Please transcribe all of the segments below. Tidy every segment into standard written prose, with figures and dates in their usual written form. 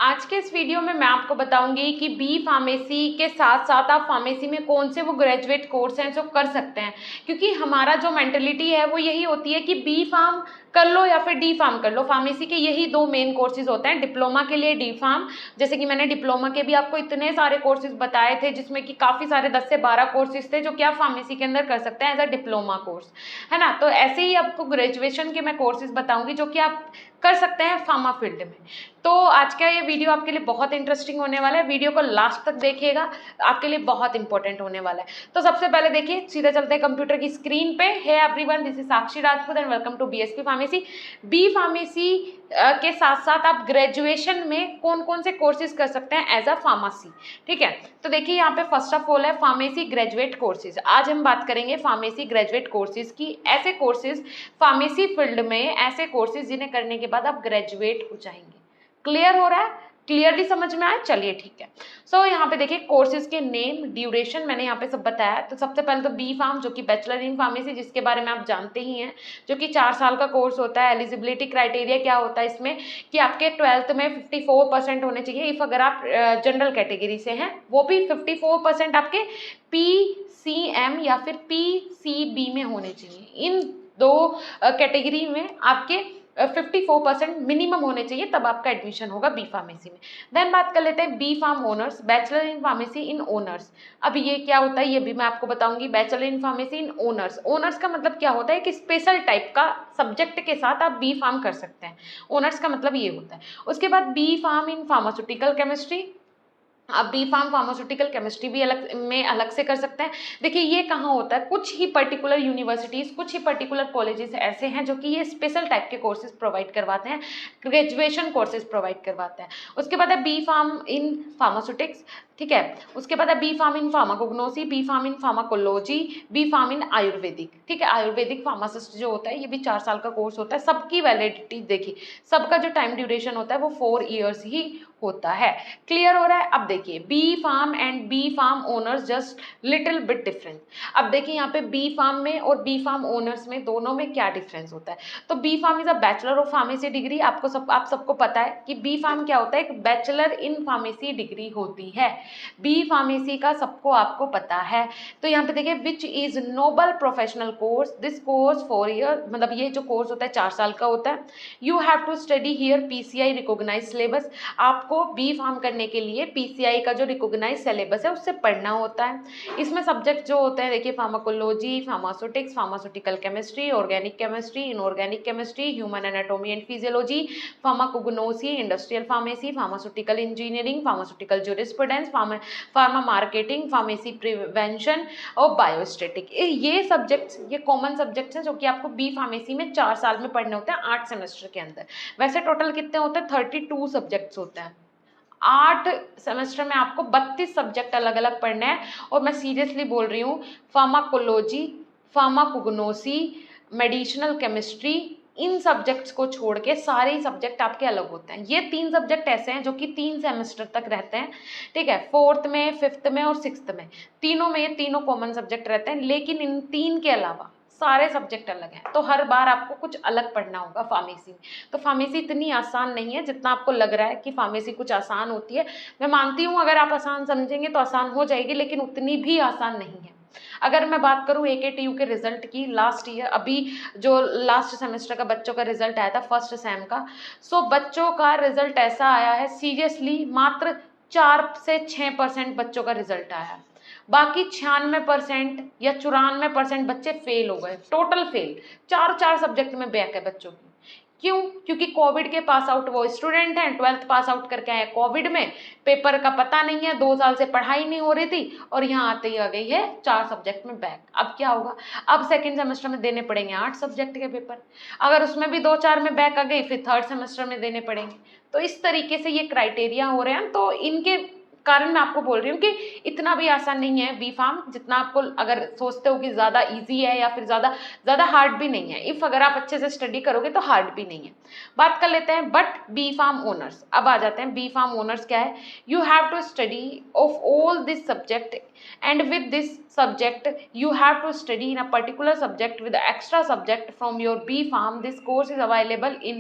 आज के इस वीडियो में मैं आपको बताऊंगी कि बी फार्मेसी के साथ साथ आप फार्मेसी में कौन से वो ग्रेजुएट कोर्स हैं जो कर सकते हैं, क्योंकि हमारा जो मेंटेलिटी है वो यही होती है कि बी फार्म कर लो या फिर डी फार्म कर लो। फार्मेसी के यही दो मेन कोर्सेज होते हैं, डिप्लोमा के लिए डी फार्म। जैसे कि मैंने डिप्लोमा के भी आपको इतने सारे कोर्सेज बताए थे जिसमें कि काफ़ी सारे 10 से 12 कोर्सेज थे जो कि आप फार्मेसी के अंदर कर सकते हैं एज अ डिप्लोमा कोर्स, है ना। तो ऐसे ही आपको ग्रेजुएशन के मैं कोर्सेज बताऊंगी जो कि आप कर सकते हैं फार्मा फील्ड में। तो आज का ये वीडियो आपके लिए बहुत इंटरेस्टिंग होने वाला है, वीडियो को लास्ट तक देखिएगा, आपके लिए बहुत इंपॉर्टेंट होने वाला है। तो सबसे पहले देखिए, सीधे चलते हैं कंप्यूटर की स्क्रीन पे। Hey everyone, this is Sakshi Rajput and welcome to BSP pharmacy. B pharmacy के साथ साथ आप ग्रेजुएशन में कौन कौन से कोर्सेज कर सकते हैं एज अ फार्मेसी, ठीक है। तो देखिए यहाँ पे फर्स्ट ऑफ ऑल है फार्मेसी ग्रेजुएट कोर्सेज। आज हम बात करेंगे फार्मेसी ग्रेजुएट कोर्सेज की, ऐसे कोर्सेज फार्मेसी फील्ड में, ऐसे कोर्सेज जिन्हें करने के बाद आप ग्रेजुएट हो जाएंगे। क्लियर हो रहा है? क्लियरली समझ में आया? चलिए ठीक है। सो यहाँ पे देखिए कोर्सेज के नेम, ड्यूरेशन मैंने यहाँ पे सब बताया। तो सबसे पहले तो बी फार्म जो कि बैचलर इन फार्मेसी, जिसके बारे में आप जानते ही हैं, जो कि 4 साल का कोर्स होता है। एलिजिबिलिटी क्राइटेरिया क्या होता है इसमें कि आपके 12th में 54% होने चाहिए। इफ अगर आप जनरल कैटेगरी से हैं, वो भी 54% आपके PCM या फिर PCB में होने चाहिए। इन दो कैटेगरी में आपके 54% मिनिमम होने चाहिए, तब आपका एडमिशन होगा बी फार्मेसी में। देन बात कर लेते हैं B pharm honours, bachelor in pharmacy in honours. अब ये क्या होता है ये भी मैं आपको बताऊंगी। Bachelor in pharmacy in honours, honours का मतलब क्या होता है कि स्पेशल टाइप का सब्जेक्ट के साथ आप बी फार्म कर सकते हैं। ऑनर्स का मतलब ये होता है। उसके बाद B pharm in pharmaceutical chemistry. आप बी फार्म फार्मास्यूटिकल केमिस्ट्री भी अलग से कर सकते हैं। देखिए ये कहाँ होता है, कुछ ही पर्टिकुलर यूनिवर्सिटीज़, कुछ ही पर्टिकुलर कॉलेजेस ऐसे हैं जो कि ये स्पेशल टाइप के कोर्सेज प्रोवाइड करवाते हैं, ग्रेजुएशन कोर्सेज प्रोवाइड करवाते हैं। उसके बाद है बी फार्म इन फार्मास्यूटिक्स, ठीक है। उसके बाद है B pharm in pharmacognosy, B pharm in pharmacology, B pharm in Ayurvedic, ठीक है। आयुर्वेदिक फार्मासिस्ट जो होता है ये भी 4 साल का कोर्स होता है। सबकी वैलिडिटी देखिए, सबका जो टाइम ड्यूरेशन होता है वो 4 ईयर्स ही होता है। क्लियर हो रहा है? अब देखिए B pharm and B pharm honours just little bit difference. अब देखिए यहाँ पे बी फार्म में और बी फार्म ओनर्स में दोनों में क्या डिफरेंस होता है। तो B pharm is a bachelor of pharmacy degree. आप सबको पता है कि बी फार्म क्या होता है, एक बैचलर इन फार्मेसी डिग्री होती है। बी फार्मेसी का सबको आपको पता है। तो यहाँ पे देखिए which is noble professional course, this course 4 year, मतलब ये जो कोर्स होता है 4 साल का होता है। You have to study here PCI recognise syllabus. आपको बी फार्म करने के लिए PCI का जो रिकॉग्नाइज सिलेबस है उससे पढ़ना होता है। इसमें सब्जेक्ट जो होते हैं देखिए, pharmacology, pharmaceutics, pharmaceutical chemistry, organic chemistry, inorganic chemistry, human anatomy and physiology, pharmacognosy, industrial pharmacy, pharmaceutical engineering, pharmaceutical jurisprudence, pharma marketing, pharmacy prevention और बायोस्टेटिक। ये सब्जेक्ट्स, ये कॉमन सब्जेक्ट्स हैं जो कि आपको बी फार्मेसी में 4 साल में पढ़ने होते हैं 8 सेमेस्टर के अंदर। वैसे टोटल कितने होते हैं? 32 सब्जेक्ट्स होते हैं। 8 सेमेस्टर में आपको 32 सब्जेक्ट अलग अलग पढ़ने हैं। और मैं सीरियसली बोल रही हूँ, फार्माकोलॉजी, फार्माकोग्नोसी, मेडिसिनल केमिस्ट्री, इन सब्जेक्ट्स को छोड़ के सारे ही सब्जेक्ट आपके अलग होते हैं। ये 3 सब्जेक्ट ऐसे हैं जो कि 3 सेमेस्टर तक रहते हैं, ठीक है। 4th में, 5th में और 6th में, तीनों में ये तीनों कॉमन सब्जेक्ट रहते हैं। लेकिन इन 3 के अलावा सारे सब्जेक्ट अलग हैं, तो हर बार आपको कुछ अलग पढ़ना होगा फार्मेसी में। तो फार्मेसी इतनी आसान नहीं है जितना आपको लग रहा है कि फार्मेसी कुछ आसान होती है। मैं मानती हूँ अगर आप आसान समझेंगे तो आसान हो जाएगी, लेकिन उतनी भी आसान नहीं है। अगर मैं बात करूँ AKTU के रिजल्ट की, लास्ट ईयर अभी जो लास्ट सेमेस्टर का बच्चों का रिजल्ट आया था फर्स्ट सेम का, सो बच्चों का रिजल्ट ऐसा आया है, सीरियसली मात्र 4 से 6% बच्चों का रिजल्ट आया है। बाकी 96% या 94% बच्चे फेल हो गए, टोटल फेल। 4 सब्जेक्ट में बैक है बच्चों की। क्यों? क्योंकि कोविड के पास आउट वो स्टूडेंट हैं, 12th पास आउट करके आए कोविड में, पेपर का पता नहीं है, 2 साल से पढ़ाई नहीं हो रही थी और यहाँ आते ही आ गई है 4 सब्जेक्ट में बैक। अब क्या होगा? अब सेकेंड सेमेस्टर में देने पड़ेंगे 8 सब्जेक्ट के पेपर। अगर उसमें भी 2-4 में बैक आ गई, फिर थर्ड सेमेस्टर में देने पड़ेंगे। तो इस तरीके से ये क्राइटेरिया हो रहे हैं। तो इनके कारण मैं आपको बोल रही हूँ कि इतना भी आसान नहीं है बी फार्म, जितना आपको अगर सोचते हो कि ज़्यादा इजी है या फिर ज़्यादा हार्ड भी नहीं है। इफ़ अगर आप अच्छे से स्टडी करोगे तो हार्ड भी नहीं है। बात कर लेते हैं बट बी फार्म ओनर्स। अब आ जाते हैं बी फार्म ओनर्स क्या है। You have to study of all this subject and with this subject you have to study in a particular subject with extra subject from your B Farm. This course is available in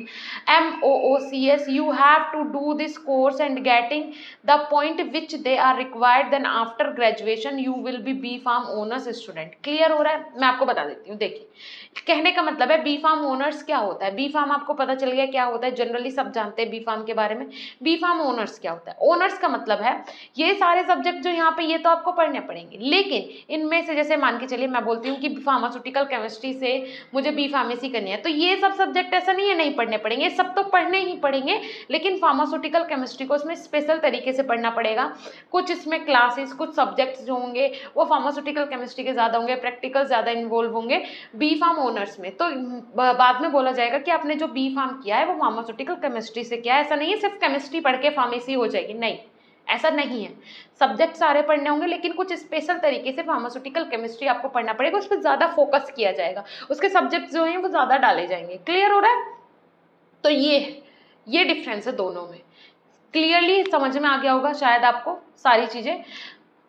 MOOCS. You have to do this course and getting the point which they are required, then after graduation you will be B Farm owners student. Clear हो रहा है? मैं आपको बता देती हूँ। देखिए कहने का मतलब है बी फार्म ओनर्स क्या होता है। बी फार्म आपको पता चल गया क्या होता है, जनरली सब जानते हैं बी फार्म के बारे में। बी फार्म ओनर्स क्या होता है? ओनर्स का मतलब है ये सारे सब्जेक्ट जो यहाँ पे ये तो आपको पढ़ने पड़ेंगे, लेकिन इनमें से जैसे मान के चलिए मैं बोलती हूँ कि फार्मास्यूटिकल केमिस्ट्री से मुझे बी फार्मेसी करनी है, तो ये सब सब्जेक्ट ऐसा नहीं है नहीं पढ़ने पड़ेंगे, सब तो पढ़ने ही पड़ेंगे, लेकिन फार्मास्यूटिकल केमिस्ट्री को इसमें स्पेशल तरीके से पढ़ना पड़ेगा। कुछ इसमें क्लासेस, कुछ सब्जेक्ट्स जो होंगे वो फार्मास्यूटिकल केमिस्ट्री के ज़्यादा होंगे, प्रैक्टिकल ज़्यादा इन्वॉल्व होंगे बी फार्म ओनर्स में। तो बाद में बोला जाएगा कि आपने जो बी फार्म किया है वो फार्मास्यूटिकल केमिस्ट्री से किया है। ऐसा नहीं है सिर्फ केमिस्ट्री पढ़ के फार्मेसी हो जाएगी, नहीं, ऐसा नहीं है। सब्जेक्ट सारे पढ़ने होंगे, लेकिन कुछ स्पेशल तरीके से फार्मास्यूटिकल केमिस्ट्री आपको पढ़ना पड़ेगा, उस पर ज़्यादा फोकस किया जाएगा, उसके सब्जेक्ट जो हैं वो ज़्यादा डाले जाएंगे। क्लियर हो रहा है? तो ये डिफरेंस है दोनों में। क्लियरली समझ में आ गया होगा शायद आपको सारी चीज़ें।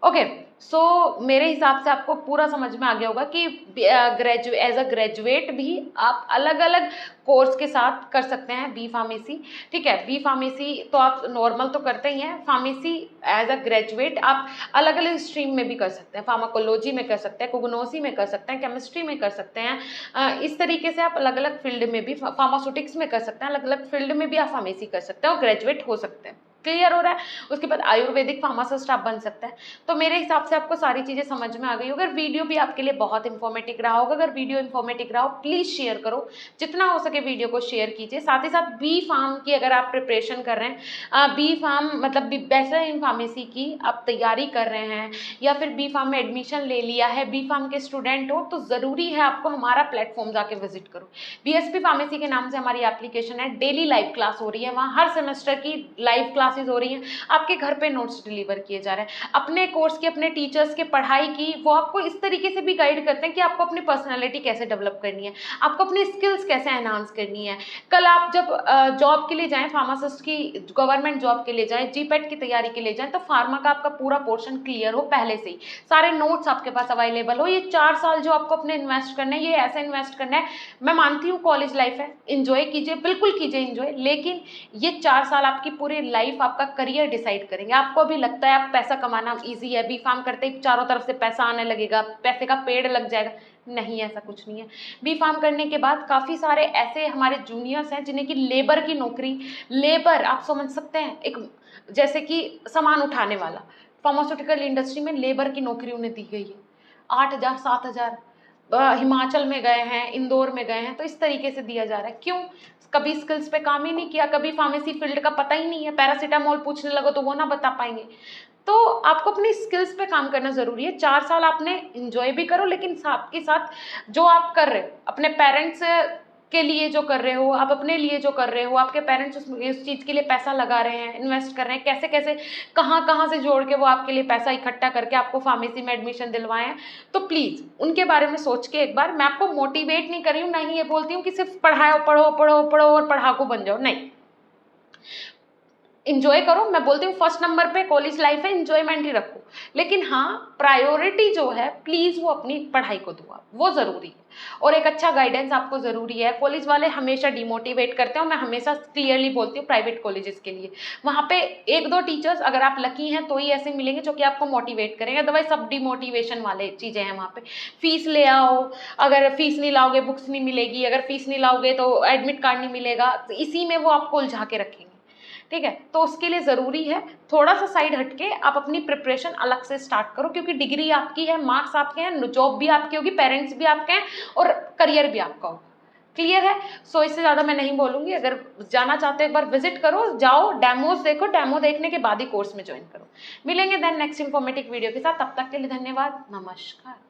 ओके, सो मेरे हिसाब से आपको पूरा समझ में आ गया होगा कि एज अ ग्रेजुएट भी आप अलग अलग कोर्स के साथ कर सकते हैं बी फार्मेसी। ठीक है, बी फार्मेसी तो आप नॉर्मल तो करते ही हैं, फार्मेसी एज अ ग्रेजुएट आप अलग अलग स्ट्रीम में भी कर सकते हैं। फार्माकोलॉजी में कर सकते हैं, कोग्नोसी में कर सकते हैं, केमिस्ट्री में कर सकते हैं। इस तरीके से आप अलग अलग फील्ड में भी, फार्मास्यूटिक्स में कर सकते हैं, अलग अलग फील्ड में भी आप फार्मेसी कर सकते हैं और ग्रेजुएट हो सकते हैं। क्लियर हो रहा है? उसके बाद आयुर्वेदिक फार्मासिस्ट आप बन सकते हैं। तो मेरे हिसाब से आपको सारी चीज़ें समझ में आ गई होगी। अगर वीडियो भी आपके लिए बहुत इंफॉर्मेटिव रहा होगा, अगर वीडियो इंफॉर्मेटिव रहा हो प्लीज़ शेयर करो, जितना हो सके वीडियो को शेयर कीजिए। साथ ही साथ बी फार्म की अगर आप प्रिपरेशन कर रहे हैं, बी फार्म मतलब बैचलर इन फार्मेसी की आप तैयारी कर रहे हैं या फिर बी फार्म में एडमिशन ले लिया है, बी फार्म के स्टूडेंट हो, तो ज़रूरी है आपको हमारा प्लेटफॉर्म जाके विजिट करो। BSP फार्मेसी के नाम से हमारी एप्लीकेशन है, डेली लाइव क्लास हो रही है, वहाँ हर सेमेस्टर की लाइव क्लासेस हो रही हैं, आपके घर पे नोट्स डिलीवर किए जा रहे हैं। अपने कोर्स के, अपने टीचर्स के पढ़ाई की वो आपको इस तरीके से भी गाइड करते हैं कि आपको अपनी पर्सनैलिटी कैसे डेवलप करनी है, आपको अपनी स्किल्स कैसे एनहांस करनी है। कल आप जब जॉब के लिए जाएं, फार्मासिस्ट की गवर्नमेंट जॉब के लिए जाएं, GPAT की तैयारी के लिए जाएं, तो फार्मा का आपका पूरा पोर्शन क्लियर हो पहले से ही, सारे नोट्स आपके पास अवेलेबल हो। ये 4 साल जो आपको अपने इन्वेस्ट करना है, ये ऐसे इन्वेस्ट करना है। मैं मानती हूँ कॉलेज लाइफ है, इंजॉय कीजिए, बिल्कुल कीजिए इंजॉय, लेकिन ये 4 साल आपकी पूरी लाइफ, आपका करियर डिसाइड करेंगे। आपको अभी लगता है आप पैसा कमाना इजी है, बी फार्म करते ही चारों तरफ से पैसा आने लगेगा, पैसे का पेड़ लग जाएगा, नहीं, ऐसा कुछ नहीं है। बी फार्म करने के बाद काफ़ी सारे ऐसे हमारे जूनियर्स हैं जिन्हें कि लेबर की नौकरी, लेबर आप समझ सकते हैं, एक जैसे कि सामान उठाने वाला, फार्मास्यूटिकल इंडस्ट्री में लेबर की नौकरी उन्हें दी गई है। 8,000 7,000 हिमाचल में गए हैं, इंदौर में गए हैं, तो इस तरीके से दिया जा रहा है। क्यों? कभी स्किल्स पे काम ही नहीं किया, कभी फार्मेसी फील्ड का पता ही नहीं है, पैरासीटामोल पूछने लगो तो वो ना बता पाएंगे। तो आपको अपनी स्किल्स पे काम करना ज़रूरी है। 4 साल आपने इंजॉय भी करो, लेकिन साथ के साथ जो आप कर रहे हो अपने पेरेंट्स के लिए जो कर रहे हो, आप अपने लिए जो कर रहे हो, आपके पेरेंट्स उस चीज़ के लिए पैसा लगा रहे हैं, इन्वेस्ट कर रहे हैं, कैसे कैसे कहाँ से जोड़ के वो आपके लिए पैसा इकट्ठा करके आपको फार्मेसी में एडमिशन दिलवाए हैं, तो प्लीज़ उनके बारे में सोच के एक बार, मैं आपको मोटिवेट नहीं कर रही हूँ, ना ही ये बोलती हूँ कि सिर्फ पढ़ाओ, पढ़ो पढ़ो पढ़ो और पढ़ाकू बन जाओ, नहीं, इंजॉय करो। मैं बोलती हूँ फर्स्ट नंबर पे कॉलेज लाइफ है, इंजॉयमेंट ही रखो, लेकिन हाँ प्रायोरिटी जो है प्लीज़ वो अपनी पढ़ाई को दो आप, वो ज़रूरी है। और एक अच्छा गाइडेंस आपको ज़रूरी है। कॉलेज वाले हमेशा डिमोटिवेट करते हैं, और मैं हमेशा क्लियरली बोलती हूँ प्राइवेट कॉलेजेस के लिए, वहाँ पे 1-2 टीचर्स अगर आप लकी हैं तो ही ऐसे मिलेंगे जो कि आपको मोटिवेट करेंगे, अदरवाइज सब डिमोटिवेशन वाले चीज़ें हैं वहाँ पे। फीस ले आओ, अगर फीस नहीं लाओगे बुक्स नहीं मिलेगी, अगर फीस नहीं लाओगे तो एडमिट कार्ड नहीं मिलेगा, तो इसी में वो आपको उलझा के रखेंगे। ठीक है, तो उसके लिए ज़रूरी है थोड़ा सा साइड हटके आप अपनी प्रिपरेशन अलग से स्टार्ट करो, क्योंकि डिग्री आपकी है, मार्क्स आपके हैं, जॉब भी आपकी होगी, पेरेंट्स भी आपके हैं और करियर भी आपका होगा। क्लियर है? सो इससे ज़्यादा मैं नहीं बोलूँगी। अगर जाना चाहते हो एक बार विजिट करो, जाओ, डेमोज देखो, डेमो देखने के बाद ही कोर्स में ज्वाइन करो। मिलेंगे देन नेक्स्ट इन्फॉर्मेटिव वीडियो के साथ, तब तक के लिए धन्यवाद, नमस्कार।